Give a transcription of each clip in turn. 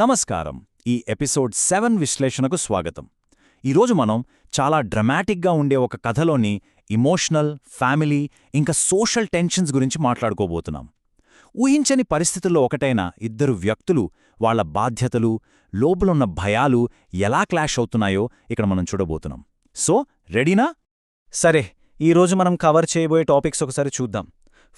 నమస్కారం. ఈ ఎపిసోడ్ 7 విశ్లేషణకు స్వాగతం. ఈరోజు మనం చాలా డ్రమాటిక్గా ఉండే ఒక కథలోని ఇమోషనల్, ఫ్యామిలీ ఇంకా సోషల్ టెన్షన్స్ గురించి మాట్లాడుకోబోతున్నాం. ఊహించని పరిస్థితుల్లో ఒకటైన ఇద్దరు వ్యక్తులు వాళ్ల బాధ్యతలు, లోపలున్న భయాలు ఎలా క్లాష్ అవుతున్నాయో ఇక్కడ మనం చూడబోతున్నాం. సో, రెడీనా? సరే, ఈరోజు మనం కవర్ చేయబోయే టాపిక్స్ ఒకసారి చూద్దాం.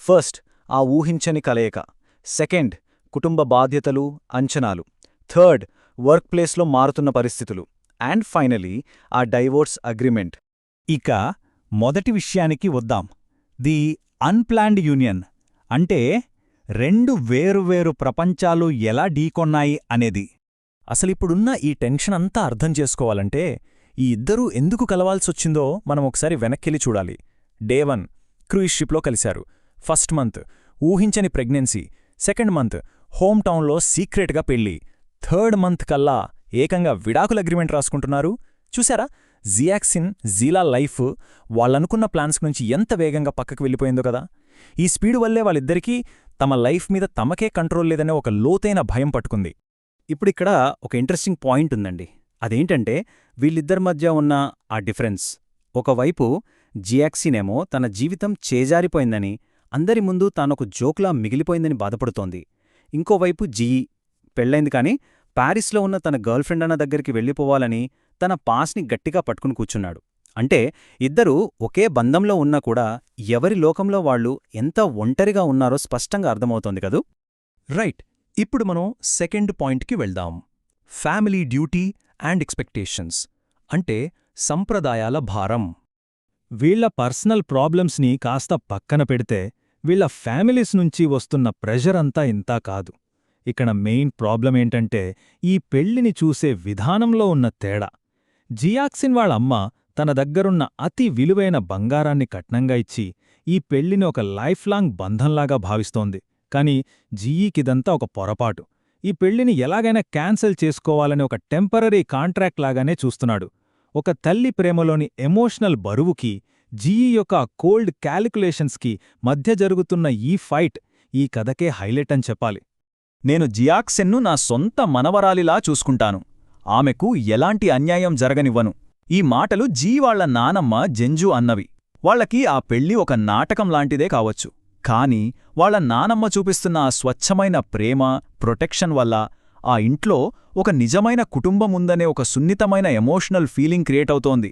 ఫస్ట్, ఆ ఊహించని కలయిక. సెకండ్, కుటుంబ బాధ్యతలు, అంచనాలు. థర్డ్, వర్క్ ప్లేస్లో మారుతున్న పరిస్థితులు. అండ్ ఫైనలీ, ఆ డైవోర్స్ అగ్రిమెంట్. ఇక మొదటి విషయానికి వద్దాం. ది అన్ప్లాన్డ్ యూనియన్ అంటే రెండు వేరువేరు ప్రపంచాలు ఎలా ఢీకొన్నాయి అనేది. అసలిప్పుడున్న ఈ టెన్షన్ అంతా అర్థం చేసుకోవాలంటే ఈ ఇద్దరూ ఎందుకు కలవాల్సొచ్చిందో మనం ఒకసారి వెనక్కెళ్ళి చూడాలి. డే 1 క్రూయిజ్ షిప్లో కలిశారు. ఫస్ట్ మంత్ ఊహించని ప్రెగ్నెన్సీ. సెకండ్ మంత్ హోమ్ టౌన్లో సీక్రెట్గా పెళ్లి. థర్డ్ మంత్ కల్లా ఏకంగా విడాకుల అగ్రిమెంట్ రాసుకుంటున్నారు. చూసారా, జియాక్సిన్, జీలా లైఫ్ వాళ్ళనుకున్న ప్లాన్స్ నుంచి ఎంత వేగంగా పక్కకు వెళ్ళిపోయిందో కదా. ఈ స్పీడు వల్లే వాళ్ళిద్దరికీ తమ లైఫ్ మీద తమకే కంట్రోల్ లేదనే ఒక లోతైన భయం పట్టుకుంది. ఇప్పుడిక్కడ ఒక ఇంట్రెస్టింగ్ పాయింట్ ఉందండి. అదేంటంటే, వీళ్ళిద్దరి మధ్య ఉన్న ఆ డిఫరెన్స్. ఒకవైపు జియాక్సినేమో తన జీవితం చేజారిపోయిందని, అందరి ముందు తానొక జోక్లా మిగిలిపోయిందని బాధపడుతోంది. ఇంకోవైపు జీఈ పెళ్లైంది కానీ ప్యారిస్లో ఉన్న తన గర్ల్ఫ్రెండ్ అన్న దగ్గరికి వెళ్ళిపోవాలని తన పాస్ని గట్టిగా పట్టుకుని కూర్చున్నాడు. అంటే ఇద్దరూ ఒకే బంధంలో ఉన్నా కూడా ఎవరి లోకంలో వాళ్ళు ఎంత ఒంటరిగా ఉన్నారో స్పష్టంగా అర్థమవుతోంది కదూ. రైట్. ఇప్పుడు మనం సెకండ్ పాయింట్కి వెళ్దాం. ఫ్యామిలీ డ్యూటీ అండ్ ఎక్స్పెక్టేషన్స్ అంటే సంప్రదాయాల భారం. వీళ్ల పర్సనల్ ప్రాబ్లమ్స్ని కాస్త పక్కన పెడితే వీళ్ల ఫ్యామిలీస్ నుంచి వస్తున్న ప్రెషర్ అంతా ఇంతా కాదు. ఇక్కడ మెయిన్ ప్రాబ్లమేంటంటే ఈ పెళ్లిని చూసే విధానంలో ఉన్న తేడా. జియాక్సిన్ వాళ్ళమ్మ తన దగ్గరున్న అతి విలువైన బంగారాన్ని కట్నంగా ఇచ్చి ఈ పెళ్లిని ఒక లైఫ్ లాంగ్ బంధంలాగా భావిస్తోంది. కాని జీఈకిదంతా ఒక పొరపాటు. ఈ పెళ్లిని ఎలాగైనా క్యాన్సిల్ చేసుకోవాలని ఒక టెంపరరీ కాంట్రాక్ట్ లాగానే చూస్తున్నాడు. ఒక తల్లి ప్రేమలోని ఎమోషనల్ బరువుకి, జీఈ యొక్క కోల్డ్ క్యాలిక్యులేషన్స్కి మధ్య జరుగుతున్న ఈ ఫైట్ ఈ కథకే హైలైట్ అని చెప్పాలి. నేను జియాక్సిన్ను నా సొంత మనవరాలిలా చూసుకుంటాను. ఆమెకు ఎలాంటి అన్యాయం జరగనివ్వను. ఈ మాటలు వాళ్ల నానమ్మ జెంజు అన్నవి. వాళ్లకి ఆ పెళ్లి ఒక నాటకం లాంటిదే కావచ్చు. కాని వాళ్ల నానమ్మ చూపిస్తున్న ఆ స్వచ్ఛమైన ప్రేమ, ప్రొటెక్షన్ వల్ల ఆ ఇంట్లో ఒక నిజమైన కుటుంబముందనే ఒక సున్నితమైన ఎమోషనల్ ఫీలింగ్ క్రియేట్ అవుతోంది.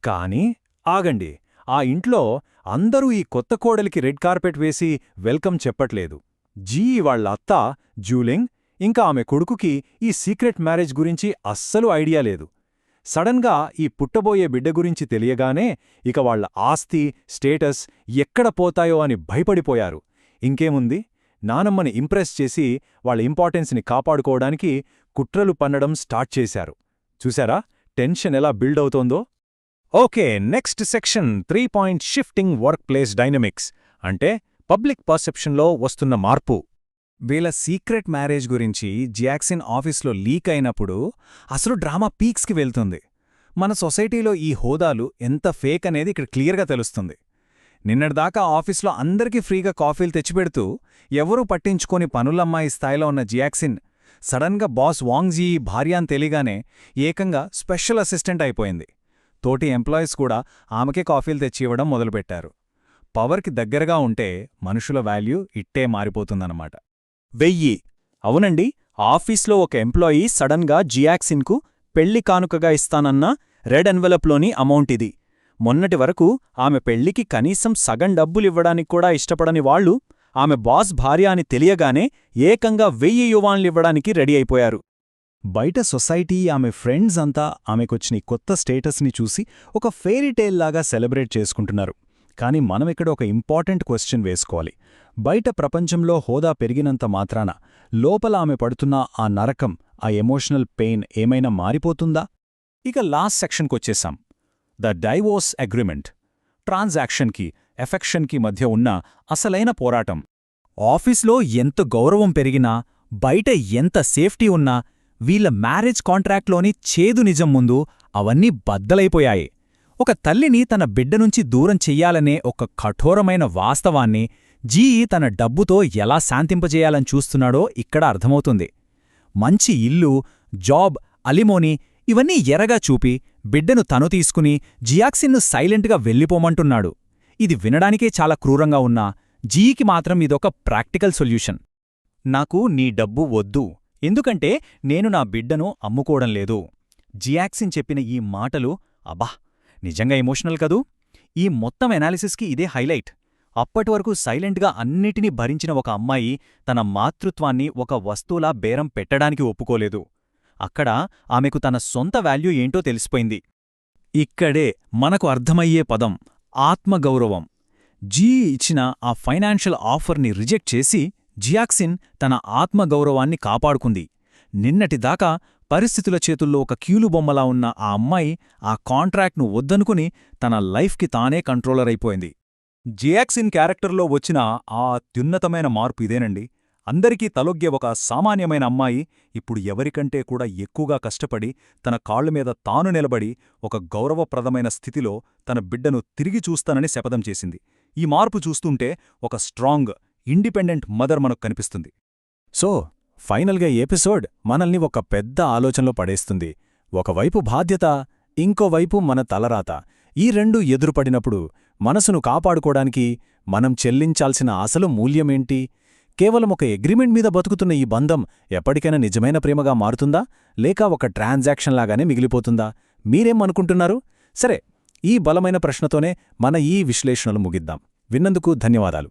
కాని ఆగండి, ఆ ఇంట్లో అందరూ ఈ కొత్త కోడలికి రెడ్ కార్పెట్ వేసి వెల్కమ్ చెప్పట్లేదు. జీఈ వాళ్ల అత్త జూలింగ్ ఇంకా ఆమె కొడుకుకి ఈ సీక్రెట్ మ్యారేజ్ గురించి అస్సలు ఐడియా లేదు. సడన్గా ఈ పుట్టబోయే బిడ్డ గురించి తెలియగానే ఇక వాళ్ల ఆస్తి, స్టేటస్ ఎక్కడ పోతాయో అని భయపడిపోయారు. ఇంకేముంది, నానమ్మని ఇంప్రెస్ చేసి వాళ్ల ఇంపార్టెన్స్ని కాపాడుకోవడానికి కుట్రలు పన్నడం స్టార్ట్ చేశారు. చూశారా టెన్షన్ ఎలా బిల్డ్ అవుతోందో? Okay, next section 3 shifting work place dynamics అంటే పబ్లిక్ పర్సెప్షన్లో వస్తున్న మార్పు. వీళ్ళ సీక్రెట్ మ్యారేజ్ గురించి జియాక్సిన్ ఆఫీస్లో లీక్ అయినప్పుడు అసలు డ్రామా పీక్స్కి వెళ్తుంది. మన సొసైటీలో ఈ హోదాలు ఎంత ఫేక్ అనేది ఇక్కడ క్లియర్గా తెలుస్తుంది. నిన్నటిదాకా ఆఫీస్లో అందరికీ ఫ్రీగా కాఫీలు తెచ్చిపెడుతూ ఎవరూ పట్టించుకోని పనులమ్మాయి స్థాయిలో ఉన్న జియాక్సిన్ సడన్గా బాస్ వాంగ్జీ భార్య అని తెలియగానే ఏకంగా స్పెషల్ అసిస్టెంట్ అయిపోయింది. తోటి ఎంప్లాయీస్ కూడా ఆమెకే కాఫీలు తెచ్చి ఇవ్వడం మొదలుపెట్టారు. పవర్కి దగ్గరగా ఉంటే మనుషుల వాల్యూ ఇట్టే మారిపోతుందన్నమాట. 1000. అవునండి, ఆఫీస్లో ఒక ఎంప్లాయీ సడన్గా జియాక్సిన్కు పెళ్లి కానుకగా ఇస్తానన్న రెడ్ ఎన్వెలప్లోని అమౌంట్ ఇది. మొన్నటి వరకు ఆమె పెళ్లికి కనీసం సగం డబ్బులివ్వడానికి కూడా ఇష్టపడని వాళ్లు ఆమె బాస్ భార్య అని తెలియగానే ఏకంగా 1000 యువాన్లివ్వడానికి రెడీ అయిపోయారు. బయట సొసైటీ, ఆమె ఫ్రెండ్స్ అంతా ఆమెకొచ్చిన కొత్త స్టేటస్ని చూసి ఒక ఫెయిరీటేల్ లాగా సెలబ్రేట్ చేసుకుంటున్నారు. కాని మనమిక్కడ ఒక ఇంపార్టెంట్ క్వశ్చన్ వేసుకోవాలి. బయట ప్రపంచంలో హోదా పెరిగినంత మాత్రాన లోపల ఆమె పడుతున్న ఆ నరకం, ఆ ఎమోషనల్ పెయిన్ ఏమైనా మారిపోతుందా? ఇక లాస్ట్ సెక్షన్కొచ్చేశాం. The divorce agreement. ట్రాన్సాక్షన్కి, ఎఫెక్షన్కి మధ్య ఉన్న అసలైన పోరాటం. ఆఫీస్లో ఎంత గౌరవం పెరిగినా, బయట ఎంత సేఫ్టీ ఉన్నా వీళ్ల మ్యారేజ్ కాంట్రాక్ట్లోని చేదు నిజం ముందు అవన్నీ బద్దలైపోయాయి. ఒక తల్లిని తన బిడ్డ నుంచి దూరం చెయ్యాలనే ఒక కఠోరమైన వాస్తవాన్ని జీఈ తన డబ్బుతో ఎలా శాంతింపజేయాలని చూస్తున్నాడో ఇక్కడ అర్థమవుతుంది. మంచి ఇల్లు, జాబ్, అలిమోని ఇవన్నీ ఎరగా చూపి బిడ్డను తను తీసుకుని జియాక్సిన్ను సైలెంట్గా వెళ్ళిపోమంటున్నాడు. ఇది వినడానికే చాలా క్రూరంగా ఉన్నా జీకి మాత్రం ఇదొక ప్రాక్టికల్ సొల్యూషన్. నాకు నీ డబ్బు వద్దు, ఎందుకంటే నేను నా బిడ్డను అమ్ముకోవడం లేదు. జియాక్సిన్ చెప్పిన ఈ మాటలు అబ్బా నిజంగా ఎమోషనల్ కదూ. ఈ మొత్తం ఎనాలిసిస్కి ఇదే హైలైట్. అప్పటివరకు సైలెంట్గా అన్నిటినీ భరించిన ఒక అమ్మాయి తన మాతృత్వాన్ని ఒక వస్తువులా బేరం పెట్టడానికి ఒప్పుకోలేదు. అక్కడ ఆమెకు తన సొంత వాల్యూ ఏంటో తెలిసిపోయింది. ఇక్కడే మనకు అర్థమయ్యే పదం ఆత్మగౌరవం. జీ ఇచ్చిన ఆ ఫైనాన్షియల్ ఆఫర్ని రిజెక్ట్ చేసి జియాక్సిన్ తన ఆత్మగౌరవాన్ని కాపాడుకుంది. నిన్నటిదాకా పరిస్థితుల చేతుల్లో ఒక కీలుబొమ్మలా ఉన్న ఆ అమ్మాయి ఆ కాంట్రాక్ట్ను వద్దనుకుని తన లైఫ్కి తానే కంట్రోలర్ అయిపోయింది. జియాక్సిన్ క్యారెక్టర్లో వచ్చిన ఆ అత్యున్నతమైన మార్పు ఇదేనండి. అందరికీ తలొగ్గే ఒక సామాన్యమైన అమ్మాయి ఇప్పుడు ఎవరికంటే కూడా ఎక్కువగా కష్టపడి తన కాళ్లమీద తాను నిలబడి ఒక గౌరవప్రదమైన స్థితిలో తన బిడ్డను తిరిగి చూస్తానని శపథం చేసింది. ఈ మార్పు చూస్తుంటే ఒక స్ట్రాంగ్, ఇండిపెండెంట్ మదర్ మనకు కనిపిస్తుంది. సో ఫైనల్గా ఈ ఎపిసోడ్ మనల్ని ఒక పెద్ద ఆలోచనలో పడేస్తుంది. ఒకవైపు బాధ్యత, ఇంకోవైపు మన తలరాత. ఈ రెండూ ఎదురుపడినప్పుడు మనసును కాపాడుకోడానికి మనం చెల్లించాల్సిన అసలు మూల్యమేంటి? కేవలం ఒక అగ్రిమెంట్ మీద బతుకుతున్న ఈ బంధం ఎప్పటికైనా నిజమైన ప్రేమగా మారుతుందా, లేక ఒక ట్రాన్సాక్షన్లాగానే మిగిలిపోతుందా? మీరేం అనుకుంటున్నారు? సరే, ఈ బలమైన ప్రశ్నతోనే మన ఈ విశ్లేషణలు ముగిద్దాం. విన్నందుకు ధన్యవాదాలు.